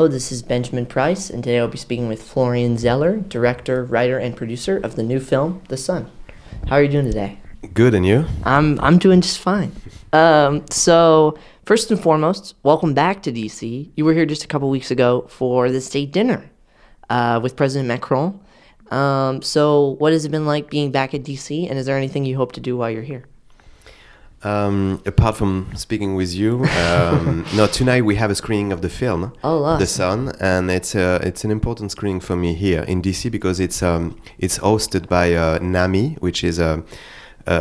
Hello, this is Benjamin Price, and today I'll be speaking with Florian Zeller, director, writer, and producer of the new film, The Sun. How are you doing today? Good, and you? I'm doing just fine. So first and foremost, welcome back to DC. You were here just a couple weeks ago for the state dinner with President Macron. So what has it been like being back at DC, and is there anything you hope to do while you're here? Apart from speaking with you, no, tonight we have a screening of the film, Oh, The awesome. Sun, and it's an important screening for me here in DC because it's hosted by NAMI, which is a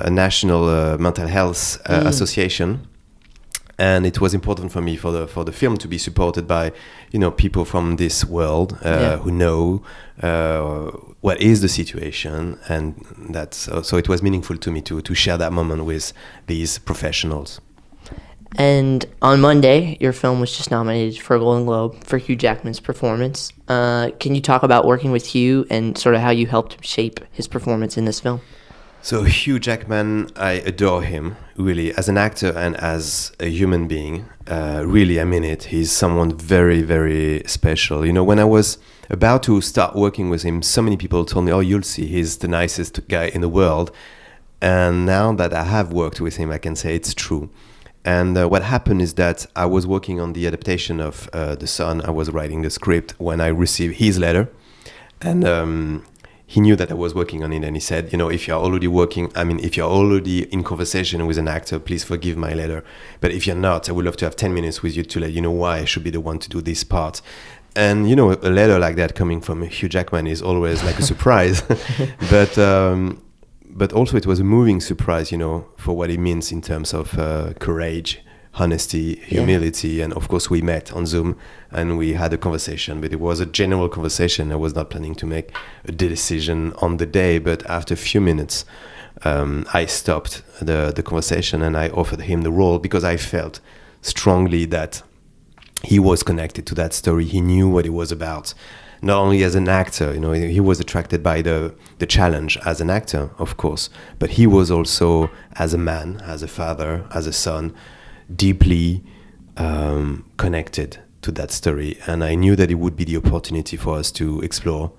national mental health association. And it was important for me for the film to be supported by, people from this world who know what is the situation, and that's so it was meaningful to me to share that moment with these professionals. And on Monday, your film was just nominated for a Golden Globe for Hugh Jackman's performance. Can you talk about working with Hugh and sort of how you helped shape his performance in this film? So Hugh Jackman, I adore him really as an actor and as a human being. Really, I mean it. He's someone very, very special. When I was about to start working with him, so many people told me, "Oh, you'll see, he's the nicest guy in the world." And now that I have worked with him, I can say it's true. And what happened is that I was working on the adaptation of The Sun. I was writing the script when I received his letter, and he knew that I was working on it, and he said, if you're already in conversation with an actor, please forgive my letter. But if you're not, I would love to have 10 minutes with you to let you know why I should be the one to do this part. And, a letter like that coming from Hugh Jackman is always like a surprise. But also it was a moving surprise, for what it means in terms of courage, honesty, humility, and of course we met on Zoom and we had a conversation, but it was a general conversation. I was not planning to make a decision on the day, but after a few minutes I stopped the conversation and I offered him the role because I felt strongly that he was connected to that story. He knew what it was about, not only as an actor, he was attracted by the challenge as an actor, of course, but he was also as a man, as a father, as a son, deeply connected to that story. And I knew that it would be the opportunity for us to explore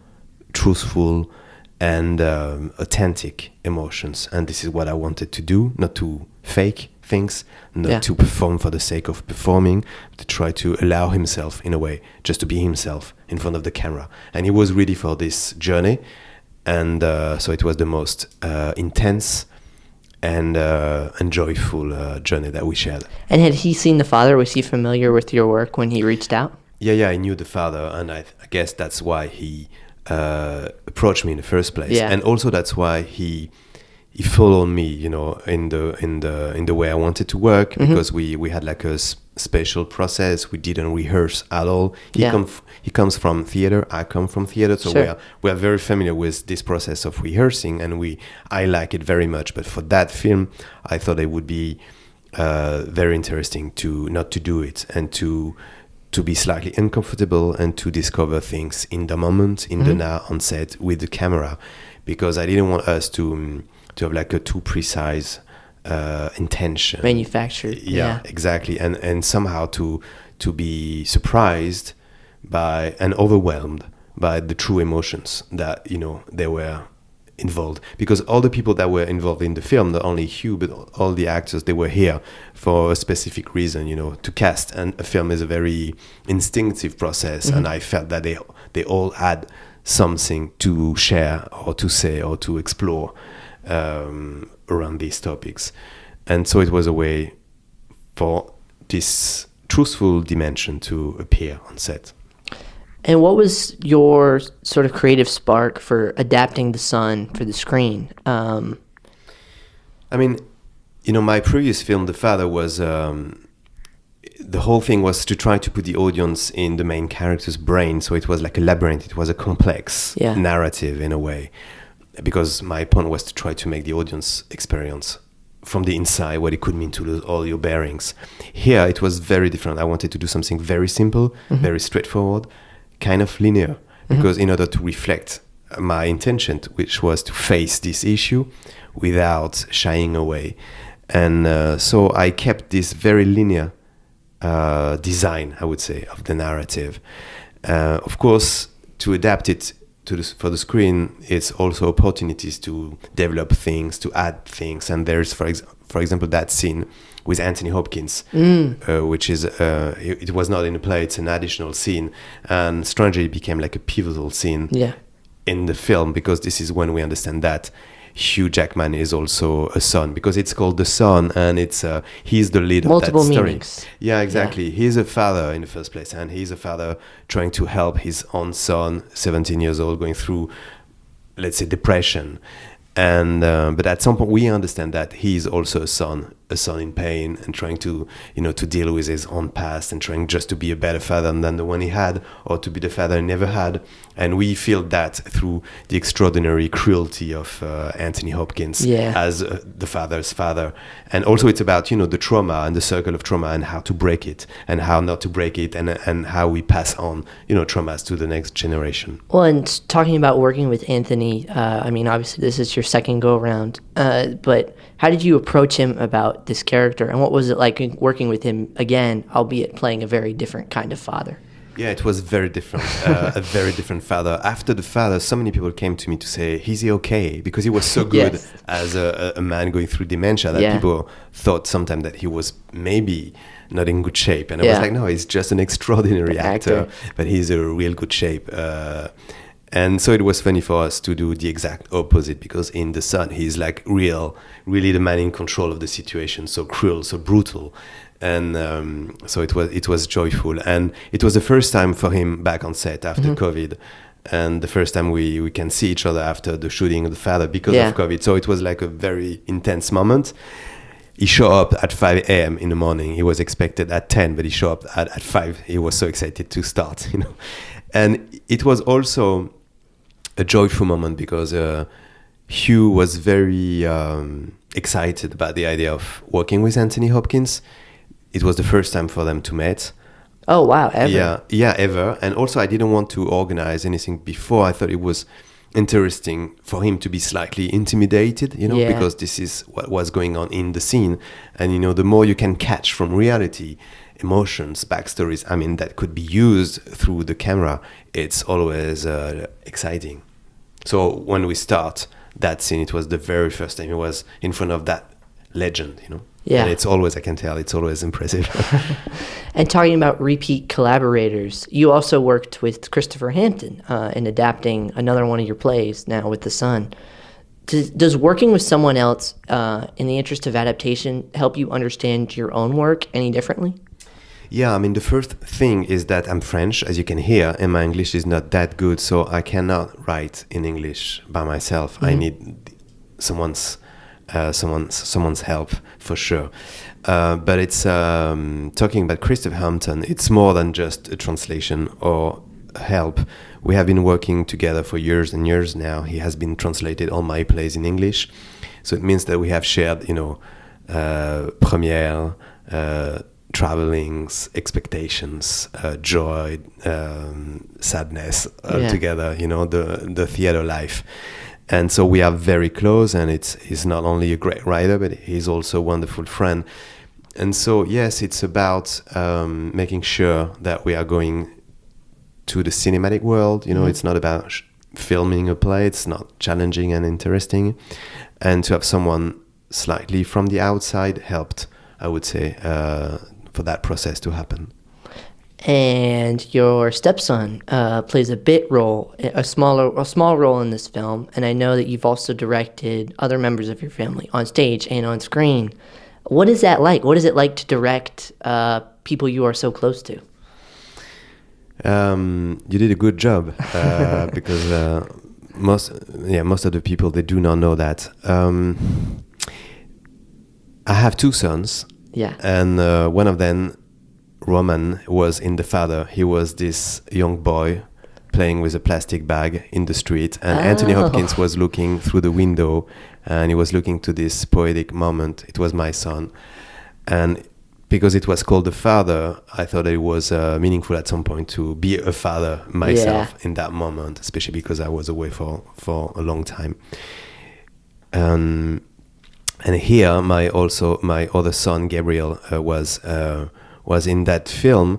truthful and authentic emotions. And this is what I wanted to do, not to fake things, not to perform for the sake of performing, to try to allow himself, in a way, just to be himself in front of the camera. And he was ready for this journey. And so it was the most intense and joyful journey that we shared. And had he seen The Father? Was he familiar with your work when he reached out? Yeah, I knew The Father, and I guess that's why he approached me in the first place. Yeah. And also that's why he followed me, in the way I wanted to work, because we had like a special process. We didn't rehearse at all. He comes from theater. I come from theater, so Sure. we are very familiar with this process of rehearsing, and I like it very much. But for that film, I thought it would be very interesting to not to do it and to be slightly uncomfortable and to discover things in the moment, in the now, on set with the camera, because I didn't want us to have like a too precise intention. Manufactured. Yeah, exactly. And somehow to be surprised by and overwhelmed by the true emotions that, they were involved. Because all the people that were involved in the film, not only Hugh, but all the actors, they were here for a specific reason, to cast. And a film is a very instinctive process. And I felt that they all had something to share or to say or to explore around these topics. And so it was a way for this truthful dimension to appear on set. And what was your sort of creative spark for adapting The Sun for the screen? I mean, my previous film, The Father, was the whole thing was to try to put the audience in the main character's brain. So it was like a labyrinth. It was a complex narrative in a way, because my point was to try to make the audience experience from the inside what it could mean to lose all your bearings. Here, it was very different. I wanted to do something very simple, very straightforward, kind of linear, because in order to reflect my intention, which was to face this issue without shying away. And so I kept this very linear design, I would say, of the narrative. Of course, to adapt it for the screen, it's also opportunities to develop things, to add things. And there's, for example, that scene with Anthony Hopkins, which is, it was not in the play, it's an additional scene. And strangely, it became like a pivotal scene in the film, because this is when we understand that Hugh Jackman is also a son, because it's called The Son, and it's he's the lead Multiple of that story. Meanings. Yeah, exactly. Yeah. He's a father in the first place, and he's a father trying to help his own son, 17 years old, going through, let's say, depression. And but at some point we understand that he's also a son in pain, and trying to, to deal with his own past, and trying just to be a better father than the one he had, or to be the father he never had. And we feel that through the extraordinary cruelty of Anthony Hopkins as the father's father. And also it's about, the trauma and the circle of trauma, and how to break it, and how not to break it, and how we pass on, traumas to the next generation. Well, and talking about working with Anthony, obviously this is your second go around, but how did you approach him about this character, and what was it like working with him again, albeit playing a very different kind of father? Yeah, it was very different, a very different father. After the father, so many people came to me to say, is he okay? Because he was so good as a man going through dementia that people thought sometimes that he was maybe not in good shape. And I was like, no, he's just an extraordinary actor, but he's a real good shape. And so it was funny for us to do the exact opposite, because in The Son, he's like really the man in control of the situation, so cruel, so brutal. And so it was joyful. And it was the first time for him back on set after COVID. And the first time we can see each other after the shooting of The Father because of COVID. So it was like a very intense moment. He showed up at 5 a.m. in the morning. He was expected at 10, but he showed up at 5. He was so excited to start, And it was also a joyful moment, because Hugh was very excited about the idea of working with Anthony Hopkins. It was the first time for them to meet. Oh, wow, ever? Yeah, ever. And also I didn't want to organize anything before. I thought it was interesting for him to be slightly intimidated, because this is what was going on in the scene. And, the more you can catch from reality, emotions, backstories, that could be used through the camera, it's always exciting. So when we start that scene, it was the very first time he was in front of that legend, Yeah. And it's always, I can tell, it's always impressive. And talking about repeat collaborators, you also worked with Christopher Hampton in adapting another one of your plays now with The Son. Does working with someone else in the interest of adaptation help you understand your own work any differently? Yeah, the first thing is that I'm French, as you can hear, and my English is not that good, so I cannot write in English by myself. Mm-hmm. I need someone's help for sure. But it's talking about Christopher Hampton. It's more than just a translation or help. We have been working together for years and years now. He has been translated all my plays in English, so it means that we have shared, premiere. Travelings, expectations, joy, sadness together, the theater life. And so we are very close, and he's not only a great writer, but he's also a wonderful friend. And so, yes, it's about making sure that we are going to the cinematic world. It's not about filming a play. It's not challenging and interesting. And to have someone slightly from the outside helped, I would say, for that process to happen. And your stepson plays a bit role, a small role in this film. And I know that you've also directed other members of your family on stage and on screen. What is that like? What is it like to direct people you are so close to? You did a good job because most of the people, they do not know that. I have two sons. Yeah. And one of them, Roman, was in The Father. He was this young boy playing with a plastic bag in the street. And Anthony Hopkins was looking through the window, and he was looking to this poetic moment. It was my son. And because it was called The Father, I thought it was meaningful at some point to be a father myself in that moment, especially because I was away for a long time. And here, my other son Gabriel was was in that film,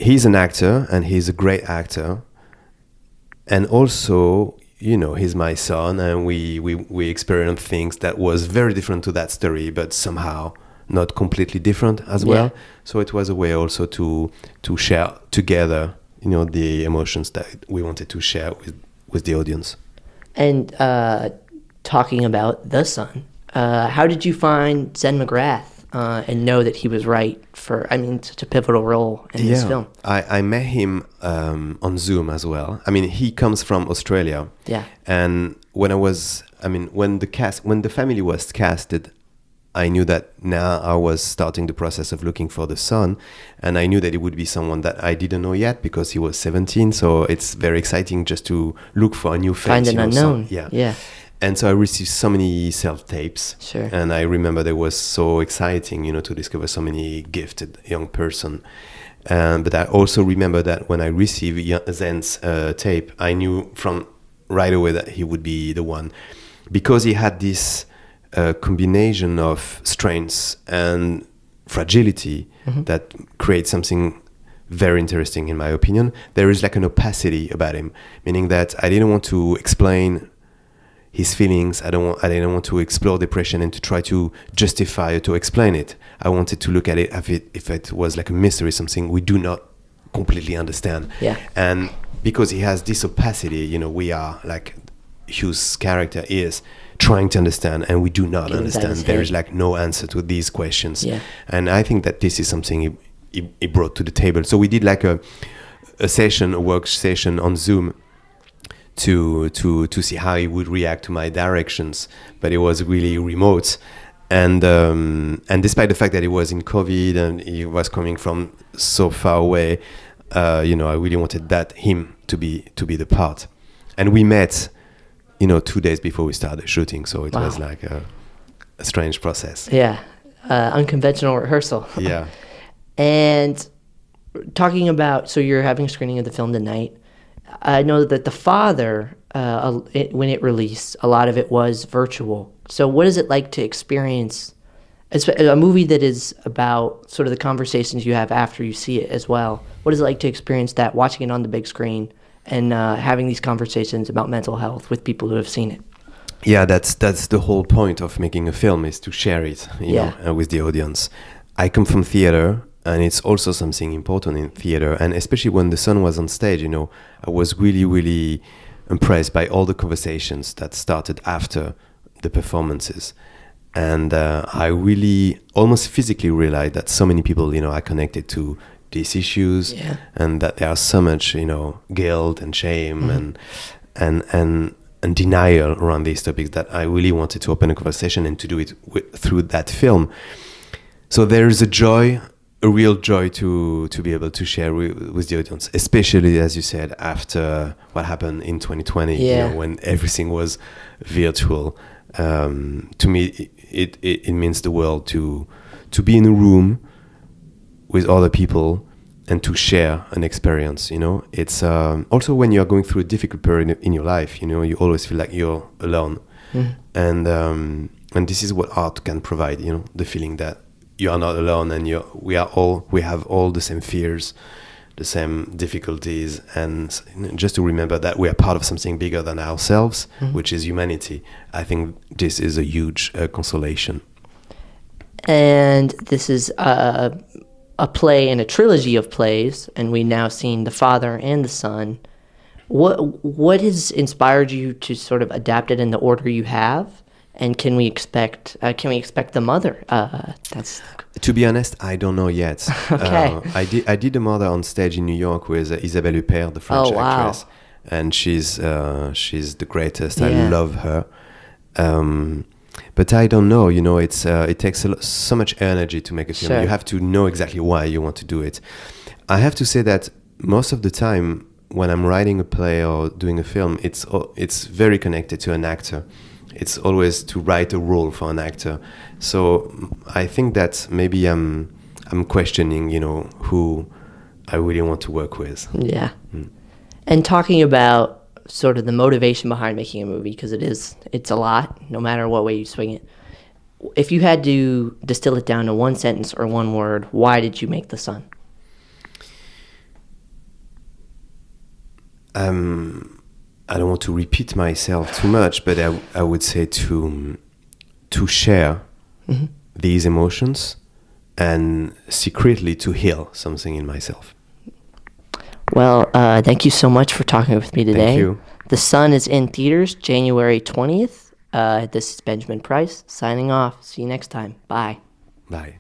he's an actor and he's a great actor, and also, you know, he's my son, and we experienced things that was very different to that story, but somehow not completely different as well. So it was a way also to share together, you know, the emotions that we wanted to share with the audience. And talking about the son, how did you find Zen McGrath and know that he was right for, I mean, such a pivotal role in this film? I met him on Zoom as well. I mean, he comes from Australia. Yeah. And when the family was casted, I knew that now I was starting the process of looking for the son, and I knew that it would be someone that I didn't know yet because he was 17. So it's very exciting just to look for a new face. Find an unknown. Yeah. And so I received so many self-tapes. Sure. And I remember that was so exciting, you know, to discover so many gifted young person. But I also remember that when I received Zen's tape, I knew from right away that he would be the one, because he had this combination of strengths and fragility that creates something very interesting, in my opinion. There is like an opacity about him, meaning that I didn't want to explain his feelings. I didn't want to explore depression and to try to justify or to explain it. I wanted to look at it if it was like a mystery, something we do not completely understand. Yeah. And because he has this opacity, you know, we are like, Hugh's character is trying to understand, and we do not understand. There is like no answer to these questions. Yeah. And I think that this is something he brought to the table. So we did like a work session on Zoom to see how he would react to my directions, but it was really remote. And despite the fact that it was in COVID and he was coming from so far away, you know, I really wanted him to be the part. And we met, you know, 2 days before we started shooting, so it was like a strange process. Yeah, unconventional rehearsal. Yeah. And talking about, so you're having a screening of the film tonight. I know that The Father, when it released, a lot of it was virtual. So what is it like to experience a movie that is about sort of the conversations you have after you see it as well? What is it like to experience that, watching it on the big screen, and having these conversations about mental health with people who have seen it? Yeah, that's the whole point of making a film, is to share it, you know, with the audience. I come from theater, and it's also something important in theater, and especially when the son was on stage, you know, I was really, really impressed by all the conversations that started after the performances. And I really almost physically realized that so many people, you know, are connected to these issues, and that there are so much, you know, guilt and shame and denial around these topics, that I really wanted to open a conversation and to do it through that film. So there is a real joy to be able to share with the audience, especially, as you said, after what happened in 2020, you know, when everything was virtual. To me, it means the world to be in a room with other people and to share an experience, you know. It's also when you're going through a difficult period in your life, you know, you always feel like you're alone. And this is what art can provide, you know, the feeling that you are not alone, and we have all the same fears, the same difficulties, and just to remember that we are part of something bigger than ourselves, which is humanity. I think this is a huge consolation. And this is a play in a trilogy of plays, and we've now seen The Father and the Son. What has inspired you to sort of adapt it in the order you have? And can we expect the Mother? To be honest, I don't know yet. Okay. I did the Mother on stage in New York with Isabelle Huppert, the French actress, and she's the greatest. I love her. But I don't know. You know, it takes so much energy to make a film. Sure. You have to know exactly why you want to do it. I have to say that most of the time when I'm writing a play or doing a film, it's very connected to an actor. It's always to write a role for an actor. So I think that maybe I'm questioning, you know, who I really want to work with. Yeah. And talking about sort of the motivation behind making a movie, because it's a lot, no matter what way you swing it. if you had to distill it down to one sentence or one word, why did you make The Sun? I don't want to repeat myself too much, but I would say to share these emotions and secretly to heal something in myself. Well, thank you so much for talking with me today. Thank you. The Sun is in theaters January 20th. This is Benjamin Price signing off. See you next time. Bye. Bye.